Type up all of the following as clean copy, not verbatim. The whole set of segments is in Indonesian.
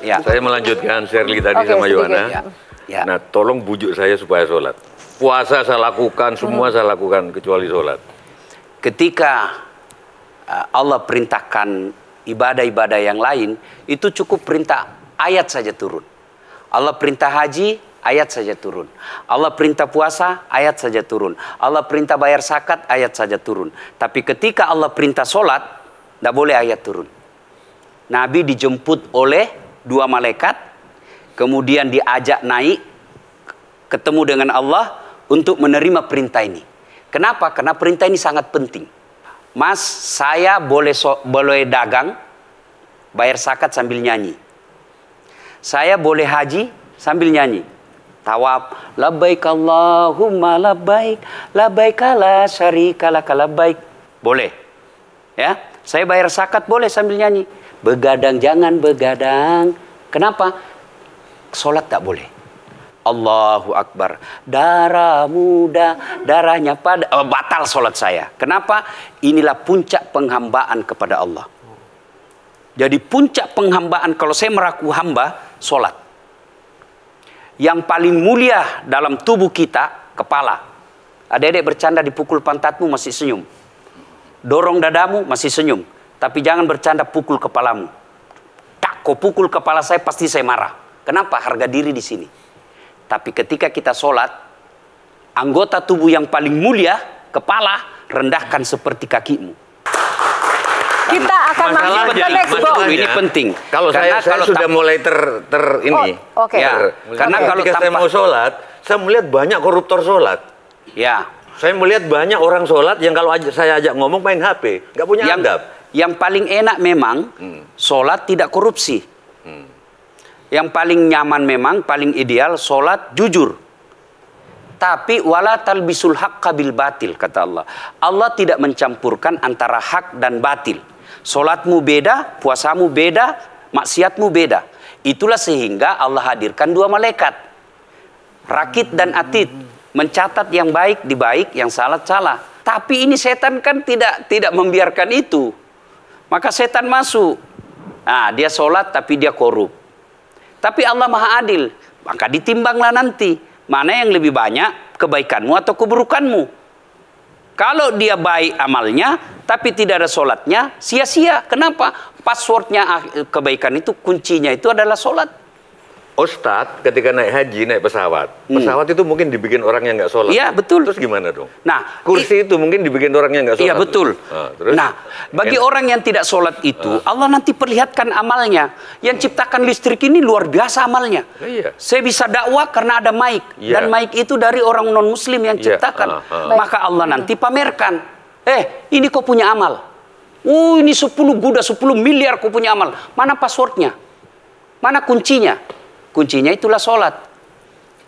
Ya. Saya melanjutkan Shirley tadi sama Yohana. Ya. Nah, tolong bujuk saya supaya sholat. Puasa saya lakukan, semua saya lakukan kecuali sholat. Ketika Allah perintahkan ibadah-ibadah yang lain, itu cukup perintah ayat saja turun. Allah perintah haji, ayat saja turun. Allah perintah puasa, ayat saja turun. Allah perintah bayar zakat, ayat saja turun. Tapi ketika Allah perintah sholat, tidak boleh ayat turun. Nabi dijemput oleh 2 malaikat, kemudian diajak naik, ketemu dengan Allah untuk menerima perintah ini. Kenapa? Karena perintah ini sangat penting. Mas, saya boleh dagang, bayar zakat sambil nyanyi. Saya boleh haji sambil nyanyi. Tawaf, labbaik Allahumma labbaik, labbaik la syarika laka labbaik. Boleh. Ya, saya bayar zakat boleh sambil nyanyi. Begadang jangan begadang. Kenapa? Sholat tak boleh. Allahu Akbar. Darah muda, darahnya pada batal sholat saya. Kenapa? Inilah puncak penghambaan kepada Allah. Jadi puncak penghambaan kalau saya meraku hamba, sholat. Yang paling mulia dalam tubuh kita, kepala. Adik-adik bercanda dipukul pantatmu masih senyum. Dorong dadamu masih senyum. Tapi jangan bercanda pukul kepalamu. Tak, kau pukul kepala saya pasti saya marah. Kenapa? Harga diri di sini. Tapi ketika kita sholat, anggota tubuh yang paling mulia, kepala, rendahkan seperti kakimu. Kita akan masuk ke next block. Ini penting. Kalau saya sudah mulai ini. Oke. Ya, karena kalau ketika saya mau sholat, saya melihat banyak koruptor sholat. Ya. Saya melihat banyak orang sholat yang kalau saya ajak ngomong main HP, nggak punya adab. Yang paling enak memang sholat tidak korupsi. Yang paling nyaman memang, paling ideal sholat jujur. Tapi wala talbisul haqqa bil batil, kata Allah. Allah tidak mencampurkan antara hak dan batil. Sholatmu beda, puasamu beda, maksiatmu beda. Itulah sehingga Allah hadirkan 2 malaikat. Rakit dan atid. Mencatat yang baik di baik, yang salah salah. Tapi ini setan kan tidak membiarkan itu. Maka setan masuk. Nah, dia sholat tapi dia korup. Tapi Allah Maha Adil. Maka ditimbanglah nanti. Mana yang lebih banyak, kebaikanmu atau keburukanmu. Kalau dia baik amalnya, tapi tidak ada sholatnya, sia-sia. Kenapa? Passwordnya kebaikan itu, kuncinya itu adalah sholat. Ustadz ketika naik haji, naik pesawat. Pesawat itu mungkin dibikin orang yang nggak sholat. Iya, betul. Terus gimana dong? Nah, kursi itu mungkin dibikin orang yang nggak sholat. Iya, betul. Terus? Nah, bagi orang yang tidak sholat itu, Allah nanti perlihatkan amalnya. Yang ciptakan listrik ini luar biasa amalnya. Iya. Saya bisa dakwah karena ada mic. Iya. Dan mic itu dari orang non-muslim yang ciptakan. Maka Allah nanti pamerkan. Ini kau punya amal. Ini 10 Buddha, 10 miliar kau punya amal. Mana passwordnya? Mana kuncinya? Kuncinya itulah sholat.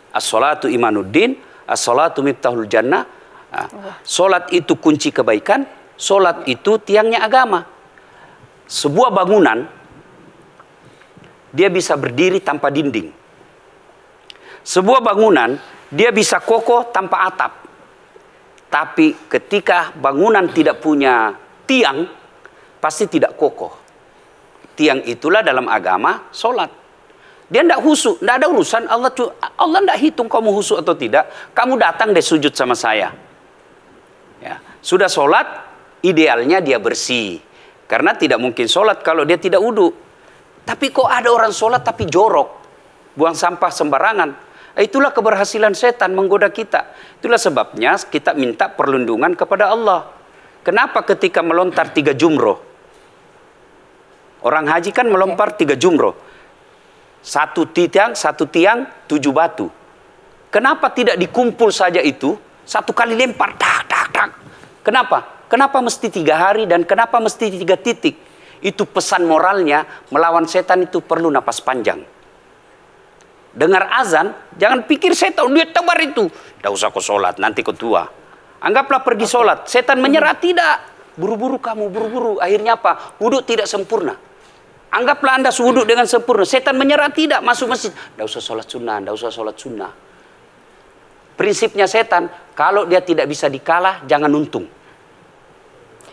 As-sholatu imanuddin, as-sholatu miftahul jannah. Sholat itu kunci kebaikan, sholat itu tiangnya agama. Sebuah bangunan, dia bisa berdiri tanpa dinding. Sebuah bangunan, dia bisa kokoh tanpa atap. Tapi ketika bangunan tidak punya tiang, pasti tidak kokoh. Tiang itulah dalam agama, sholat. Dia tidak husuk, tidak ada urusan. Allah tidak hitung kamu husuk atau tidak. Kamu datang deh sujud sama saya. Ya. Sudah sholat, idealnya dia bersih. Karena tidak mungkin sholat kalau dia tidak wudhu. Tapi kok ada orang sholat tapi jorok. Buang sampah sembarangan. Itulah keberhasilan setan menggoda kita. Itulah sebabnya kita minta perlindungan kepada Allah. Kenapa ketika melontar 3 jumroh? Orang haji kan melempar 3 jumroh. Satu tiang, 7 batu. Kenapa tidak dikumpul saja itu? 1 kali lempar, tak, tak, tak. Kenapa? Kenapa mesti 3 hari dan kenapa mesti 3 titik? Itu pesan moralnya, melawan setan itu perlu napas panjang. Dengar azan, jangan pikir setan, dia tebar itu. Tidak usah kau sholat, nanti kau tua. Anggaplah pergi sholat, setan menyerah, tidak. Buru-buru kamu, buru-buru. Akhirnya apa? Wudhu tidak sempurna. Anggaplah Anda wudhu dengan sempurna. Setan menyerah, tidak. Masuk masjid. Tidak usah sholat sunnah. Tidak usah sholat sunnah. Prinsipnya setan, kalau dia tidak bisa dikalah, jangan untung.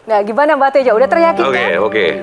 Nah, gimana Mbak Teja? Udah teryakinkan? Oke.